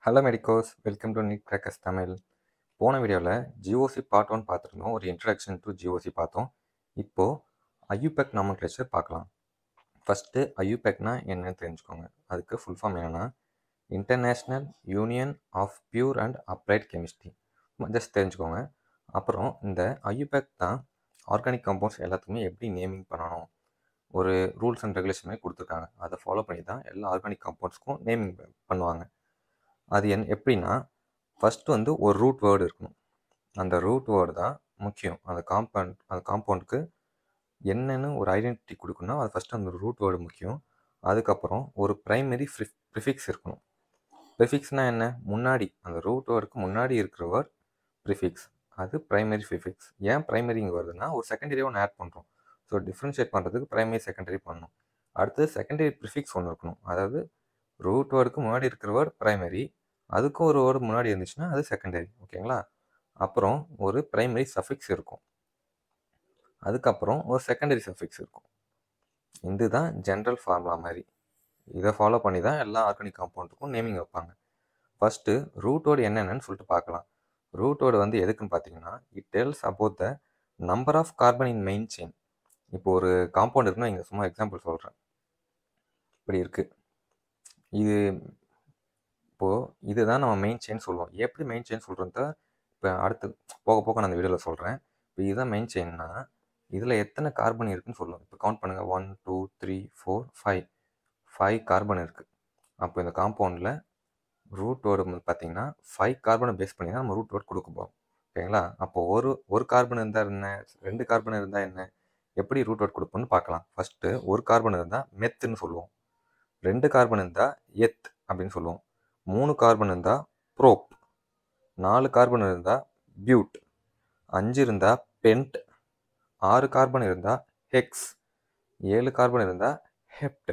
Hello medicos, welcome to NEET crackers Tamil. போன வீடியோவில் GOC part 1 பார்த்துருந்தோம். ஒரு இன்ட்ரடக்ஷன் டு ஜிஓசி பார்த்தோம். இப்போது ஐயூபேக் நாமன்கிளேச்சர் பார்க்கலாம். ஃபஸ்ட்டு ஐயூபேக்னா என்னன்னு தெரிஞ்சுக்கோங்க. அதுக்கு ஃபுல் ஃபார்ம் என்னென்னா international union of pure and applied chemistry. Just தெரிஞ்சுக்கோங்க. அப்புறம் இந்த ஐயூபேக் தான் ஆர்கானிக் காம்பவுண்ட்ஸ் எல்லாத்துக்குமே எப்படி நேமிங் பண்ணணும், ஒரு ரூல்ஸ் அண்ட் ரெகுலேஷன் கொடுத்துருக்காங்க. அதை ஃபாலோ பண்ணி தான் எல்லா ஆர்கானிக் காம்பவுண்ட்ஸ்க்கும் நேமிங் பண்ணுவாங்க. அது எப்படின்னா, ஃபஸ்ட்டு ஒரு ரூட் வேர்டு இருக்கணும். அந்த ரூட் வேர்டு தான் முக்கியம். அந்த காம்பவுண்டுக்கு என்னென்னு ஒரு ஐடென்டிட்டி கொடுக்கணும்னா அது ஃபஸ்ட்டு அந்த ரூட் வேர்டு முக்கியம். அதுக்கப்புறம் ஒரு ப்ரைமரி ப்ரிஃபிக்ஸ் இருக்கணும். ப்ரிஃபிக்ஸ்னால் என்ன? முன்னாடி அந்த ரூட் வேர்டுக்கு முன்னாடி இருக்கிற வேர்ட் ப்ரிஃபிக்ஸ், அது ப்ரைமரி ப்ரிஃபிக்ஸ். ஏன் ப்ரைமரிங்க வருதுன்னா, ஒரு செகண்டரி ஒன்று ஆட் பண்ணுறோம். ஸோ டிஃப்ரென்ஷியேட் பண்ணுறதுக்கு ப்ரைமரி செகண்டரி பண்ணணும். அடுத்து செகண்டரி ப்ரிஃபிக்ஸ் ஒன்று இருக்கணும். அதாவது ரூட் வேர்டுக்கு முன்னாடி இருக்கிற வேர்டு ப்ரைமரி, அதுக்கும் ஒரு வேர்டு முன்னாடி இருந்துச்சுன்னா அது செகண்டரி. ஓகேங்களா? அப்புறம் ஒரு ப்ரைமரி சஃபிக்ஸ் இருக்கும். அதுக்கப்புறம் ஒரு செகண்டரி சஃபிக்ஸ் இருக்கும். இதுதான் ஜென்ரல் ஃபார்முலா மாதிரி. இதை ஃபாலோ பண்ணி தான் எல்லா ஆர்கானிக் காம்பவுண்டுக்கும் நேமிங் வைப்பாங்க. ஃபஸ்ட்டு ரூட் வேர்டு என்னென்னு சொல்லிட்டு பார்க்கலாம். ரூட் வேர்டு எதுக்குன்னு பார்த்தீங்கன்னா, it tells about the number of carbon in main chain. இப்போ ஒரு காம்பவுண்ட் இருக்குன்னா, இங்கே சும்மா எக்ஸாம்பிள் சொல்கிறேன். இப்படி இருக்குது. இப்போது இதுதான் நம்ம மெயின் செயின் சொல்லுவோம். எப்படி மெயின் செயின் சொல்கிறத இப்போ அடுத்து போக போக நான் அந்த வீடியோவில் சொல்கிறேன். இப்போ இதுதான் மெயின் செயின்னா, இதில் எத்தனை கார்பன் இருக்குதுன்னு சொல்லுவோம். இப்போ கவுண்ட் பண்ணுங்கள். 1 2 3 4 5 கார்பன் இருக்குது. அப்போ இந்த காம்பவுண்டில் ரூட் வேர்டு பார்த்தீங்கன்னா 5 கார்பனை பேஸ் பண்ணி தான் நம்ம ரூட் வேர்டு கொடுக்க போகிறோம். ஓகேங்களா? அப்போது ஒரு கார்பன் இருந்தால் என்ன, 2 கார்பன் இருந்தால் என்ன, எப்படி ரூட் வேர்டு கொடுப்போம்னு பார்க்கலாம். ஃபஸ்ட்டு ஒரு கார்பன் இருந்தால் மெத்துன்னு சொல்லுவோம். 2 கார்பன் இருந்தால் எத் அப்படின்னு சொல்லுவோம். 3 கார்பன் இருந்தால் ப்ரோப், 4 கார்பன் இருந்தால் பியூட், 5 இருந்தால் பென்ட், 6 கார்பன் இருந்தால் ஹெக்ஸ், 7 கார்பன் இருந்தால் ஹெப்ட்,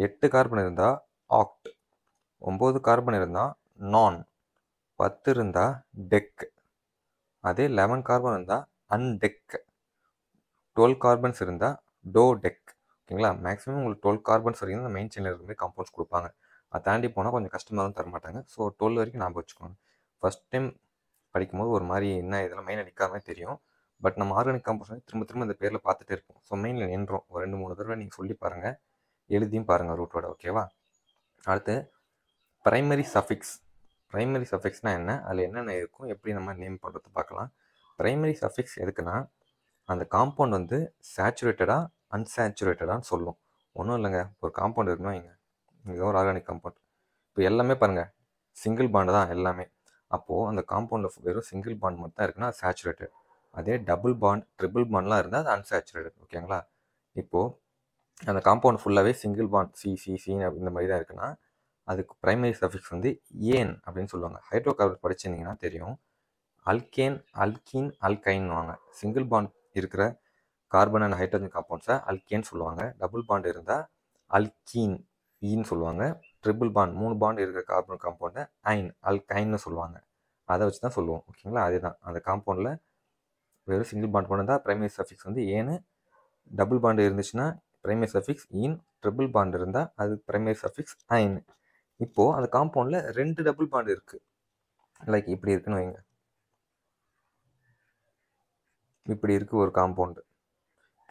8 கார்பன் இருந்தால் ஆக்ட், 9 கார்பன் இருந்தால் நான், 10 இருந்தால் டெக், அதே 11 கார்பன் இருந்தால் அன்டெக், 12 கார்பன்ஸ் இருந்தால் டோ டெக். ஓகேங்களா? மேக்ஸிமம் உங்களுக்கு 12 கார்பன்ஸ் வரைக்கும் தான் மெயின் செயினில் இருக்கிற காம்பவுண்ட்ஸ் கொடுப்பாங்க. அதை தாண்டி போனால் கொஞ்சம் கஷ்டமாக தான் தரமாட்டாங்க. ஸோ 12 வரைக்கும் ஞாபகம் வச்சுக்கோங்க. ஃபஸ்ட் டைம் படிக்கும்போது ஒரு மாதிரி என்ன இதெல்லாம் மெயின் அடிக்காமல் தெரியும். பட் நம்ம ஆர்கானிக் காம்பவுண்ட்ஸ் திரும்ப திரும்ப இந்த பேரில் பார்த்துட்டே இருப்போம். ஸோ மெயினில் நின்றோம். ஒரு 2-3 தடவை நீங்கள் சொல்லி பாருங்கள், எழுதியும் பாருங்கள் ரூட்டோட. ஓகேவா? அடுத்து ப்ரைமரி சஃபிக்ஸ். ப்ரைமரி சஃபிக்ஸ்னால் என்ன, அதில் என்னென்ன இருக்கும், எப்படி நம்ம நேம் பண்ணுறது பார்க்கலாம். ப்ரைமரி சஃபிக்ஸ் எதுக்குன்னா, அந்த காம்பவுண்ட் சேச்சுரேட்டடாக அன்சேச்சுரேட்டடான்னு சொல்லும். ஒன்றும் இல்லைங்க, ஒரு காம்பவுண்ட் இருக்குன்னா இங்கே ஒரு ஆர்கானிக் காம்பவுண்ட். இப்போ எல்லாமே பாருங்கள் சிங்கிள் பாண்டு தான் எல்லாமே. அப்போது அந்த காம்பவுண்டில் வெறும் சிங்கிள் பாண்ட் மட்டும் தான் இருக்குன்னா அது சேச்சுரேட்டட். அதே டபுள் பாண்ட் ட்ரிபிள் பாண்ட்லாம் இருந்தால் அது அன்சேச்சுரேட்டட். ஓகேங்களா? இப்போது அந்த காம்பவுண்ட் ஃபுல்லாகவே சிங்கிள் பாண்ட் சின்னு இந்த மாதிரி தான் இருக்குன்னா அதுக்கு ப்ரைமரி சஃபிக்ஸ் ஏன் அப்படின்னு சொல்லுவாங்க. ஹைட்ரோ கார்பன் படிச்சிருந்தீங்கன்னா தெரியும். அல்கேன், அல்கீன், அல்கைன்னுவாங்க. சிங்கிள் பாண்ட் இருக்கிற கார்பன் அண்ட் ஹைட்ரஜன் காம்பவுண்ட்ஸை அல்கேன்னு சொல்லுவாங்க. டபுள் பாண்ட் இருந்தால் அல்கீன் ஈன்னு சொல்லுவாங்க. ட்ரிபிள் பாண்ட் 3 பாண்ட் இருக்கிற கார்பன் காம்பவுண்டை அல்கைன்னு சொல்லுவாங்க. அதை வச்சு தான் சொல்லுவோம். ஓகேங்களா? அதுதான் அந்த காம்பவுண்டில் வெறும் சிங்கிள் பாண்ட் மட்டும் தான் ப்ரைமரி சஃபிக்ஸ் ஏன்னு, டபுள் பாண்டு இருந்துச்சுன்னா ப்ரைமரி சஃபிக்ஸ் ஈன், ட்ரிபிள் பாண்ட் இருந்தால் அது ப்ரைமரி சஃபிக்ஸ் ஐன். இப்போது அந்த காம்பவுண்டில் 2 டபுள் பாண்ட் இருக்குது. லைக் இப்படி இருக்குன்னு வைங்க. இப்படி இருக்குது ஒரு காம்பவுண்டு.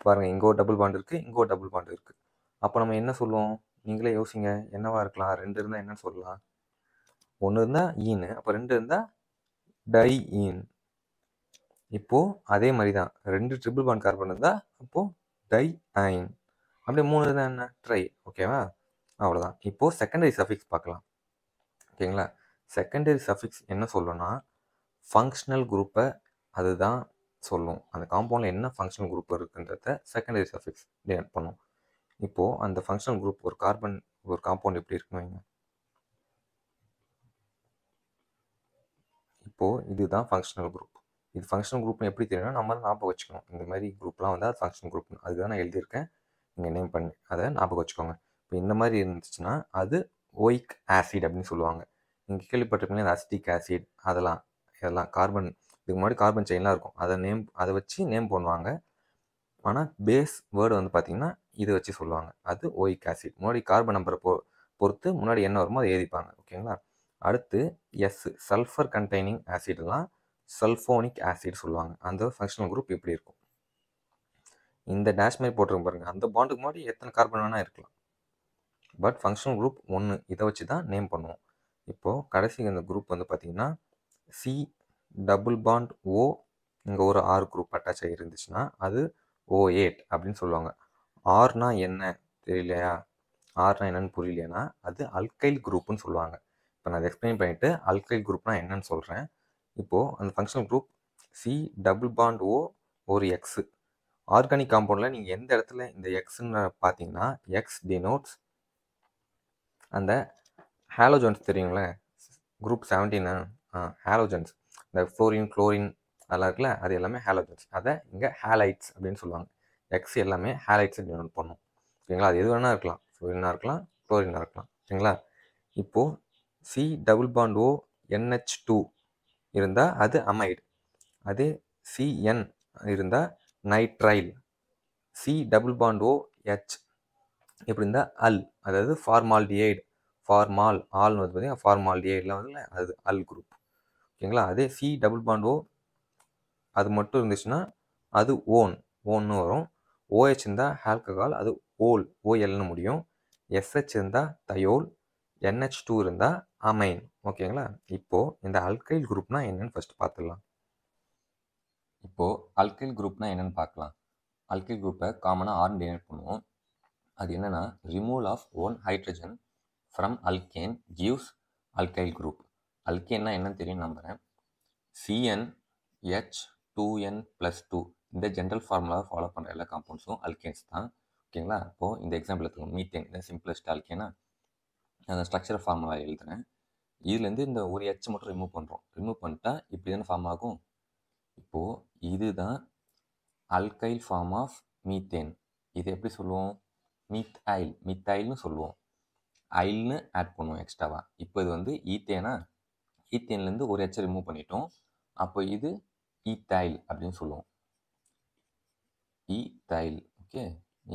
பாருங்கள், இங்கே ஒரு டபுள் பாண்ட் இருக்குது, இங்கே ஒரு டபுள் பாண்ட் இருக்குது. அப்போ நம்ம என்ன சொல்லுவோம்? நீங்களே யோசிங்க, என்னவா இருக்கலாம்? 2 இருந்தால் என்னன்னு சொல்லலாம்? 1 இருந்தால் ஈனு, அப்போ 2 இருந்தால் டை ஈன். இப்போது அதே மாதிரி தான் 2 ட்ரிபிள் பாண்ட் கார்பன் இருந்தால் அப்போது டை ஐன். அப்படியே 3 இருந்தால் என்ன? ட்ரை. ஓகேவா? அவ்வளோதான். இப்போது செகண்டரி சஃபிக்ஸ் பார்க்கலாம். ஓகேங்களா? செகண்டரி சஃபிக்ஸ் என்ன சொல்லணும்னா, ஃபங்க்ஷனல் குரூப்பை அதுதான் சொல்லும். அந்த காம்பவுண்டில் என்ன ஃபங்க்ஷனல் குரூப் இருக்குன்றத செகண்டரி சஃபிக்ஸ் டினோட் பண்ணும். இப்போது அந்த ஃபங்க்ஷனல் குரூப் ஒரு காம்பவுண்ட் எப்படி இருக்குன்னு வைங்க. இப்போது இதுதான் ஃபங்க்ஷனல் குரூப். இது ஃபங்க்ஷனல் குரூப்னு எப்படி தெரியும்னா, நம்ம ஞாபகம் வச்சுக்கணும். இந்த மாதிரி குரூப்லாம் அது ஃபங்க்ஷனல் குரூப்னு அதுதான் நான் எழுதியிருக்கேன். நீங்கள் நேம் பண்ணி அதை ஞாபகம் வச்சுக்கோங்க. இப்போ இந்த மாதிரி இருந்துச்சுன்னா அது ஓயிக் ஆசிட் அப்படின்னு சொல்லுவாங்க. நீங்கள் கேள்விப்பட்டிருப்பீங்களா, அசிட்டிக் ஆசிட், இதெல்லாம் கார்பன், இதுக்கு முன்னாடி கார்பன் செயின்லாம் இருக்கும். அதை வச்சு நேம் பண்ணுவாங்க. ஆனால் பேஸ் வேர்டு பார்த்தீங்கன்னா இதை வச்சு சொல்லுவாங்க. அது ஓயிக் ஆசிட். முன்னாடி கார்பன் நம்பரை பொறுத்து முன்னாடி என்ன வருமோ அதை எழுதிப்பாங்க. ஓகேங்களா? அடுத்து எஸ் சல்ஃபர் கண்டெய்னிங் ஆசிட்லாம் சல்ஃபோனிக் ஆசிட் சொல்லுவாங்க. அந்த ஃபங்க்ஷனல் குரூப் இப்படி இருக்கும். இந்த டேஷ் மாதிரி போட்டிருக்க பாருங்க, அந்த பாண்டுக்கு முன்னாடி எத்தனை கார்பன் வேணால் இருக்கலாம். பட் ஃபங்க்ஷனல் குரூப் 1 இதை வச்சு தான் நேம் பண்ணுவோம். இப்போது கடைசி இந்த குரூப் வந்து பார்த்திங்கன்னா சி டபுள் பாண்ட் ஓ, இங்கே ஒரு ஆர் குரூப் அட்டாச் ஆகி இருந்துச்சுன்னா அது O8 அப்படின்னு சொல்லுவாங்க. ஆர்னா என்ன தெரியலையா, ஆர்னா என்னன்னு புரியலையானா அது அல்கைல் குரூப்னு சொல்லுவாங்க. இப்போ நான் அதை எக்ஸ்பிளைன் பண்ணிவிட்டு அல்கைல் குரூப்னா என்னன்னு சொல்கிறேன். இப்போது அந்த functional group C double bond O ஒரு எக்ஸு. ஆர்கானிக் காம்பவுண்டில் நீங்கள் எந்த இடத்துல இந்த எக்ஸ்ன்னு பார்த்தீங்கன்னா எக்ஸ் டினோட்ஸ் அந்த ஹாலோஜன்ஸ் தெரியுங்களே, குரூப் 17 ஹாலோஜன்ஸ், இந்த ஃப்ளோரின் குளோரின் அதெல்லாம் இருக்குல்ல, அது எல்லாமே ஹாலோஜன்ஸ். அதை இங்கே ஹேலைட்ஸ் அப்படின்னு சொல்லுவாங்க. எக்ஸ் எல்லாமே ஹேலைட்ஸை டினோட் பண்ணும். ஓகேங்களா, அது எது வேணால் இருக்கலாம், ஃப்ளோரினாக இருக்கலாம், குளோரினாக இருக்கலாம். ஓகேங்களா, இப்போது சி டபுள் பாண்ட் ஓ NH2 இருந்தால் அது அமைடு. அதே CN இருந்தால் nitrile. C double bond O H இப்படி இருந்தால் அல், அதாவது ஃபார்மால்டிஹைடு. ஃபார்மால் ஆல்னு வந்து பார்த்தீங்கன்னா ஃபார்மால்டிஹைடில் வந்து அது அல் குரூப். ஓகேங்களா, அதே சி டபுள் பாண்ட் ஓ அது மட்டும் இருந்துச்சுன்னா அது ஓன்னு வரும். OH இருந்தால் ஆல்கஹால், அது OLன்னு முடியும். SH இருந்தால் தயோல், NH2 இருந்தால் அமைன். ஓகேங்களா, இப்போது இந்த அல்கைல் குரூப்னா என்னன்னு ஃபஸ்ட்டு பார்த்துடலாம். இப்போது அல்கைல் குரூப்னா என்னென்னு பார்க்கலாம். அல்கைல் குரூப்பை காமனாக ஆர்னு டினோட் பண்ணுவோம். அது என்னென்னா removal of one hydrogen from alkane gives alkyl group. அல்கேன்னா என்னன்னு தெரியும் நம்புகிறேன். CnH2n+2 இந்த ஜென்ரல் ஃபார்முலாவை ஃபாலோ பண்ணுற எல்லா காம்பவுண்ட்ஸும் அல்கேன்ஸ் தான். ஓகேங்களா, இப்போது இந்த எக்ஸாம்பிள் எடுத்துக்கோங்க. மீத்தேன் இந்த சிம்பிளஸ்ட் அல்கேனா அந்த ஸ்ட்ரக்சர் ஃபார்முலா எழுதுனேன். இதுலேருந்து இந்த ஒரு H மட்டும் ரிமூவ் பண்ணுறோம். ரிமூவ் பண்ணிட்டா இப்படி தானே ஃபார்ம் ஆகும். இப்போது இதுதான் அல்கைல் ஃபார்ம் ஆஃப் மீத்தேன். இது எப்படி சொல்லுவோம், மித்தைல்னு சொல்லுவோம். ஐல்னு ஆட் பண்ணுவோம் எக்ஸ்ட்ராவா. இப்போ இது வந்து ஈத்தேனா, ஈத்தேன்லேருந்து ஒரு H ரிமூவ் பண்ணிட்டோம். அப்போ இது ஈத்தைல் அப்படின்னு சொல்லுவோம். ஈத்தைல். ஓகே,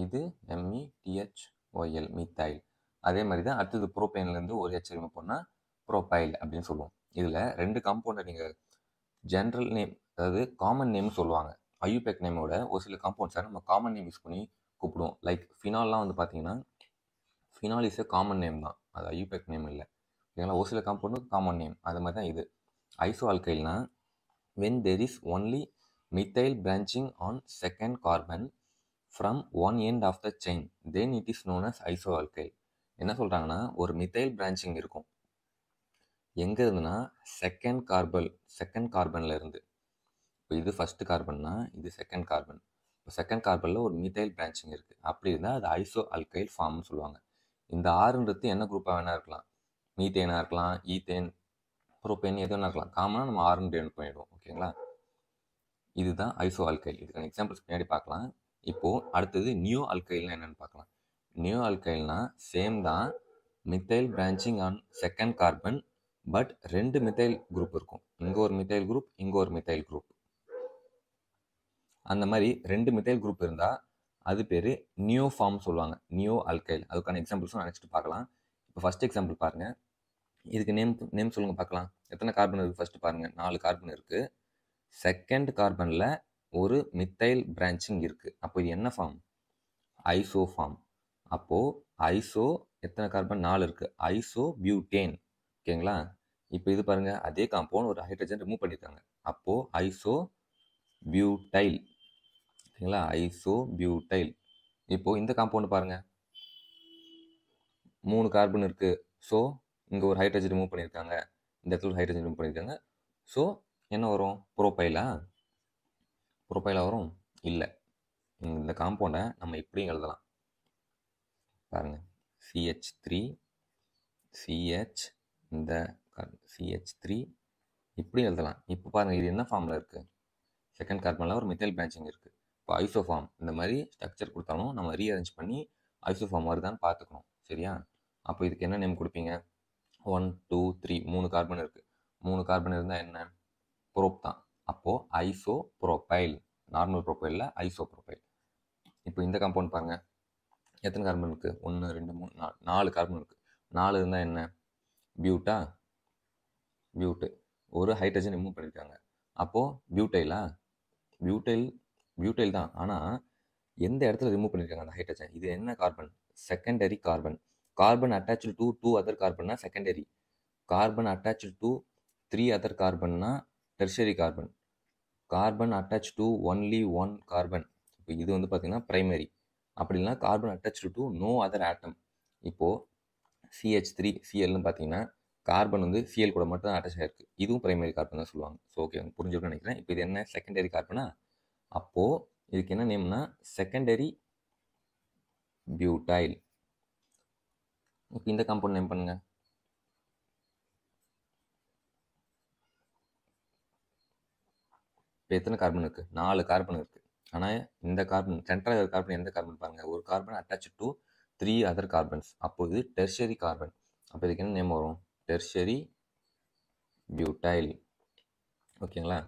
இது METHOL மீத்தைல். அதே மாதிரி தான் அடுத்தது ப்ரோபேன்லேருந்து ஒரு H ரிமூவ் பண்ணால் ப்ரோபைல் அப்படின்னு சொல்லுவோம். இதில் ரெண்டு காம்பவுண்டை நீங்கள் ஜென்ரல் நேம், அதாவது காமன் நேம்னு சொல்லுவாங்க. ஐயூபேக் நேமோட ஒரு சில காம்பவுண்ட்ஸை நம்ம காமன் நேம் யூஸ் பண்ணி கூப்பிடுவோம். லைக் ஃபினால்லாம் வந்து பார்த்தீங்கன்னா phenol is a common name தான், அது ஐயூபேக் நேம் இல்லை. ஓகேங்களா, ஒரு சில காம்பவுண்டு காமன் நேம். அது மாதிரி தான் இது. ஐசோ ஆல்கைல்னா when there is only methyl branching on second carbon from one end of the chain then it is known as isoalkyl. என்ன சொல்கிறாங்கன்னா ஒரு மித்தைல் பிரான்ச்சிங் இருக்கும். எங்கே இருந்துன்னா செகண்ட் கார்பனில் இருந்து. இப்போ இது ஃபஸ்ட்டு கார்பன்னா இது செகண்ட் கார்பன். இப்போ செகண்ட் கார்பனில் ஒரு மித்தைல் பிரான்ச்சிங் இருக்குது. அப்படி இருந்தால் அது ஐசோ ஆல்கைல் ஃபார்ம்னு சொல்லுவாங்க. இந்த ஆறுன்றது என்ன குரூப்பாக வேணா இருக்கலாம், மீத்தேனாக இருக்கலாம், ஈத்தேன், ப்ரோபேன் எது வேணா இருக்கலாம். காமனாக நம்ம ஆறுன்னு டெவலப் பண்ணிவிடுவோம். ஓகேங்களா, இதுதான் ஐசோ ஆல்கைல். இதுக்கான எக்ஸாம்பிள்ஸ் பின்னாடி பார்க்கலாம். இப்போது அடுத்தது நியோ ஆல்கைல்னா என்னென்னு பார்க்கலாம். நியோ ஆல்கைல்னா சேம் தான், methyl branching on second carbon, but ரெண்டு மித்தைல் குரூப் இருக்கும். இங்கே ஒரு மித்தைல் குரூப், இங்கே ஒரு மித்தைல் குரூப். அந்த மாதிரி ரெண்டு மித்தைல் குரூப் இருந்தால் அது பேர் நியோ ஃபார்ம் சொல்லுவாங்க, நியோ ஆல்கைல். அதுக்கான எக்ஸாம்பிள்ஸும் நினச்சிட்டு பார்க்கலாம். இப்போ ஃபஸ்ட் எக்ஸாம்பிள் பாருங்கள். இதுக்கு நேம் சொல்லுங்கள் பார்க்கலாம். எத்தனை கார்பன் இருக்குது ஃபஸ்ட்டு பாருங்கள். 4 கார்பன் இருக்குது. செகண்ட் கார்பனில் ஒரு மித்தைல் பிரான்ச்சிங் இருக்குது. அப்போ இது என்ன ஃபார்ம், ஐசோ ஃபார்ம். அப்போது ஐசோ எத்தனை கார்பன், 4 இருக்குது, ஐசோ பியூட்டேன். ஓகேங்களா, இப்போ இது பாருங்கள், அதே காம்பவுண்ட் ஒரு ஹைட்ரஜன் ரிமூவ் பண்ணியிருக்காங்க. அப்போது ஐசோ பியூட்டைல். ஓகேங்களா, ஐசோ பியூட்டைல். இப்போது இந்த காம்பவுண்டு பாருங்கள், 3 கார்பன் இருக்குது. ஸோ இங்கே ஒரு ஹைட்ரஜன் ரிமூவ் பண்ணியிருக்காங்க, இந்த இடத்துல ஹைட்ரஜன் ரிமூவ் பண்ணியிருக்காங்க. ஸோ என்ன வரும், ப்ரோபைலா வரும்? இல்லை. இந்த காம்பவுண்டை நம்ம இப்படியும் எழுதலாம் பாருங்கள். CH3 CH, இந்த CH3 இப்படி எழுதலாம். இப்போ பாருங்கள், இது என்ன ஃபார்மில் இருக்குது, செகண்ட் கார்பனில் ஒரு மித்தைல் பிரான்ச்சிங் இருக்குது. இப்போ ஐசோ ஃபார்ம். இந்த மாதிரி ஸ்ட்ரக்சர் கொடுத்தாலும் நம்ம ரீஅரேஞ்ச் பண்ணி ஐசோ ஃபார்ம் வருதான்னு பார்த்துக்கணும். சரியா, அப்போ இதுக்கு என்ன நேம் கொடுப்பீங்க, 1 2 3 3 கார்பன் இருக்குது. 3 கார்பன் இருந்தால் என்ன, ப்ரோப் தான். அப்போது ஐசோ ப்ரோபைல். நார்மல் ப்ரோபைலில் ஐசோ ப்ரோபைல். இப்போ இந்த காம்பவுண்ட் பாருங்கள், எத்தனை கார்பன் இருக்குது, 1 2 3 4 கார்பன் இருக்குது. 4 இருந்தால் என்ன, பியூட்டா. பியூட்டு. ஒரு ஹைட்ரஜன் ரிமூவ் பண்ணியிருக்காங்க. அப்போது பியூட்டைலா? பியூட்டைல் பியூட்டைல் தான். ஆனால் எந்த இடத்துல ரிமூவ் பண்ணியிருக்காங்க அந்த ஹைட்ரஜன்? இது என்ன carbon? Secondary carbon. Carbon attach to 2 other கார்பன்னா secondary. Carbon attach to 3 other கார்பன்னா tertiary carbon. Carbon attach to only one carbon. இப்போ இது வந்து பார்த்தீங்கன்னா பிரைமரி. அப்படி இல்லைனா carbon attach to no other atom. இப்போது CH3 சிஎல்னு பார்த்தீங்கன்னா கார்பன் வந்து சிஎல் கூட மட்டும் தான் அட்டாச் ஆகிருக்கு. இதுவும் பிரைமரி கார்பன் தான் சொல்லுவாங்க. ஸோ ஓகே, புரிஞ்சுக்கணும்னு நினைக்கிறேன். இப்போ இது என்ன செகண்டரி கார்பனா? அப்போது இதுக்கு என்ன நேம்னா செகண்டரி பியூட்டைல். இப்போ இந்த காம்பவுண்ட் நேம் பண்ணுங்க. இப்போ எத்தனை கார்பன் இருக்குது? 4 கார்பன் இருக்குது. ஆனால் இந்த கார்பன் சென்ட்ரல் கார்பன் எந்த கார்பன் பாருங்கள், ஒரு carbon attach to 3 other carbons. அப்போ இது டெர்ஷரி கார்பன். அப்போ இதுக்கு என்ன நேம் வரும்? Tertiary butyl. ஓகேங்களா?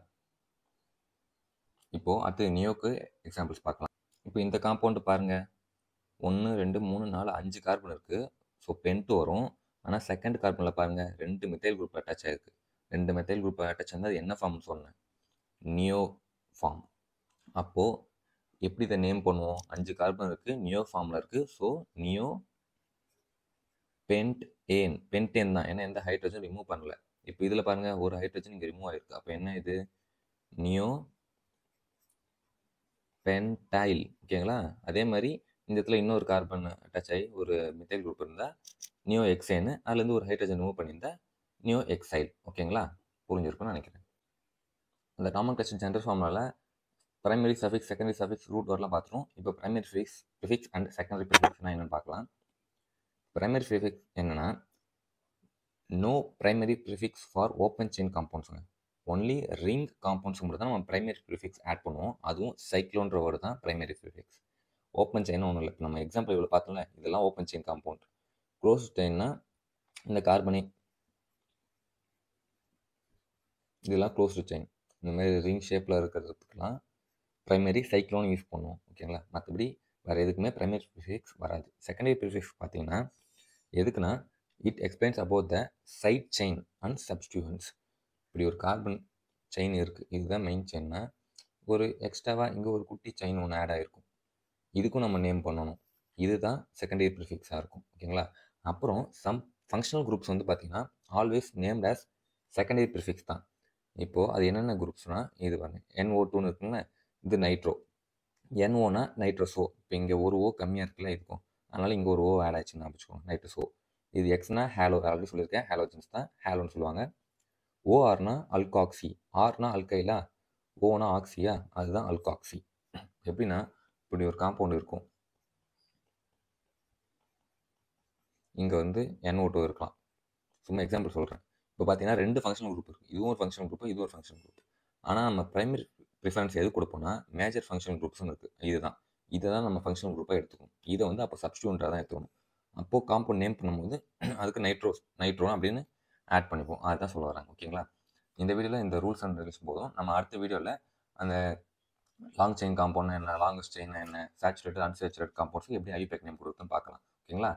இப்போது அடுத்து நியோக்கு எக்ஸாம்பிள்ஸ் பார்க்கலாம். இப்போ இந்த காம்பவுண்டு பாருங்கள், 1 2 3 4 5 கார்பன் இருக்குது. ஸோ பென்ட்டு வரும். ஆனால் செகண்ட் கார்பனில் பாருங்கள் 2 மெத்தைல் குரூப் அட்டாச் ஆகிருக்கு. 2 மெத்தைல் குரூப் அட்டாச் இருந்தால் அது என்ன ஃபார்ம்னு சொன்னேன்? Neo form. அப்போது எப்படி இதை நேம் பண்ணுவோம்? 5 கார்பன் இருக்குது, நியோ ஃபார்மில் இருக்குது. So neo pentane. பென்டேன் தான், ஏன்னா எந்த ஹைட்ரஜன் ரிமூவ் பண்ணல. இப்போ இதில் பாருங்கள் ஒரு ஹைட்ரஜன் இங்கே ரிமூவ் ஆகிருக்கு. அப்போ என்ன இது? Neo pentyl. ஓகேங்களா? அதே மாதிரி இந்த இடத்துல இன்னொரு கார்பன் அட்டாச் ஆகி ஒரு மித்தைல் குரூப் இருந்தால் நியோ எக்ஸைனு, அதுலேருந்து ஒரு ஹைட்ரஜன் ரிமூவ் பண்ணியிருந்தால் நியோ எக்ஸைல். ஓகேங்களா? புரிஞ்சிருக்குன்னு நினைக்கிறேன். அந்த காமன் கிளஸ்டர் ஜென்ரல் ஃபார்முலாவில் primary suffix, secondary suffix, root வரலாம் பார்த்துரும். இப்போ பிரைமரி ப்ரிஃபிக்ஸ் அண்ட் செகண்டரி ப்ரிஃபிக்ஸ்னால் என்னென்னு பார்க்கலாம். பிரைமரி ப்ரிஃபிக்ஸ் என்னென்னா no primary prefix for open chain காம்பவுண்ட்ஸுங்க. ஒன்லி ரிங் காம்பவுண்ட்ஸ் மட்டும் தான் நம்ம பிரைமரி ப்ரிஃபிக்ஸ் ஆட் பண்ணுவோம். அதுவும் சைக்ளோன்ற வேர்டு தான் பிரைமரி ப்ரிஃபிக்ஸ். ஓப்பன் செயின் ஒன்றும் இல்லை. இப்போ நம்ம எக்ஸாம்பிள் இவ்வளோ பார்த்தோம்ல, இதெல்லாம் ஓப்பன் செயின் காம்பவுண்ட். க்ளோஸ் செயின்னா இந்த கார்பனே, இதெல்லாம் க்ளோஸ்டு செயின். இந்த மாதிரி ரிங் ஷேப்பில் இருக்கிறதுக்கெலாம் ப்ரைமரி சைக்ளோன் யூஸ் பண்ணுவோம். ஓகேங்களா? மற்றபடி வேறு எதுக்குமே ப்ரைமரி ப்ரிஃபிக்ஸ் வராது. செகண்டரி ப்ரிஃபிக்ஸ் பார்த்தீங்கன்னா எதுக்குன்னா it explains about the side chain and substitutions. இப்படி ஒரு கார்பன் செயின் இருக்குது, இதுதான் மெயின் செயின்னா ஒரு எக்ஸ்ட்ராவாக இங்கே ஒரு குட்டி செயின் ஒன்று ஆட் ஆகிருக்கும். இதுக்கும் நம்ம நேம் பண்ணணும். இதுதான் செகண்டரி ப்ரிஃபிக்ஸாக இருக்கும். ஓகேங்களா? அப்புறம் சம் ஃபங்க்ஷனல் குரூப்ஸ் வந்து பார்த்திங்கன்னா always named as secondary prefix தான். இப்போது அது என்னென்ன குரூப்ஸ்னால் இது பாருங்கள், NO2ன்னு இருக்குங்களா, இது நைட்ரோ. NOனா நைட்ரோஸோ. இப்போ இங்கே ஒரு ஓ கம்மியாக இருக்குல்ல இருக்கும், அதனால் இங்கே ஒரு ஓ ஆட் ஆச்சுன்னு வச்சுக்கோங்க, நைட்ரோஸோ. இது எக்ஸ்னா ஹேலோ, ஆல்ரெடி சொல்லியிருக்கேன், ஹேலோஜன்ஸ் தான் ஹேலோன்னு சொல்லுவாங்க. ORனா அல்காக்சி, ஆர்னா அல்கைலா, ஓனா ஆக்சியா, அதுதான் அல்காக்சி. எப்படின்னா இப்படி ஒரு காம்பவுண்ட் இருக்கும், இங்கே வந்து NO2 இருக்கலாம். சும்மா எக்ஸாம்பிள் சொல்கிறேன். இப்போ பார்த்தீங்கன்னா 2 ஃபங்க்ஷனல் குரூப் இருக்குது. இதுவும் ஒரு ஃபங்க்ஷனல் குரூப், இதுவும் ஒரு ஃபங்க்ஷனல் குரூப். ஆனால் நம்ம பிரைமரி ப்ரிஃபரன்ஸ் எது கொடுப்போம்னா மேஜர் ஃபங்க்ஷனல் குரூப்ஸ்னு இருக்குது. இதுதான் இதை தான் நம்ம ஃபங்க்ஷனல் குரூப்பாக எடுத்துக்கணும். இதை வந்து அப்போ சப்ஸ்டியூண்டாக தான் எடுத்துக்கணும். அப்போது காம்பவுண்ட் நேம் பண்ணும்போது அதுக்கு நைட்ரோ அப்படின்னு ஆட் பண்ணிப்போம். அதுதான் சொல்ல வராங்க. ஓகேங்களா? இந்த வீடியோவில் இந்த ரூல்ஸ் அண்ட் ரெகுலேஷன் போதும். நம்ம அடுத்த வீடியோவில் அந்த லாங் செயின் காம்பவுண்ட் என்ன, லாங்கஸ்ட் செயின் என்ன, சேச்சுரேட்டட் அன்சேச்சுரேட்டட் காம்பவுண்ட்ஸுக்கு எப்படி ஐபேக் நேம் கொடுக்குன்னு பார்க்கலாம். ஓகேங்களா?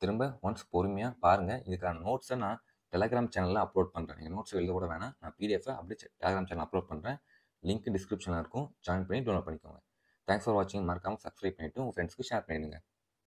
திரும்ப ஒன்ஸ் பொறுமையாக பாருங்கள். இதுக்கான நோட்ஸை நான் டெலகிராம் சேனலில் அப்லோட் பண்ணுறேன். நீங்கள் நோட்ஸ் எழுத கூட வேணாம், நான் பிடிஎஃபை அப்படியே டெலகிராம் சேனல் அப்லோட் பண்ணுறேன். லிங்க் டிஸ்கிரிப்ஷனில் இருக்கும், ஜாயின் பண்ணி டவுன்லோட் பண்ணிக்கோங்க. தேங்க்ஸ் ஃபார் வாட்சிங். மறக்காமல் சப்ஸ்கிரைப் பண்ணிவிட்டு உங்கள் ஃப்ரெண்ட்ஸ்க்கு ஷேர் பண்ணிடுங்க.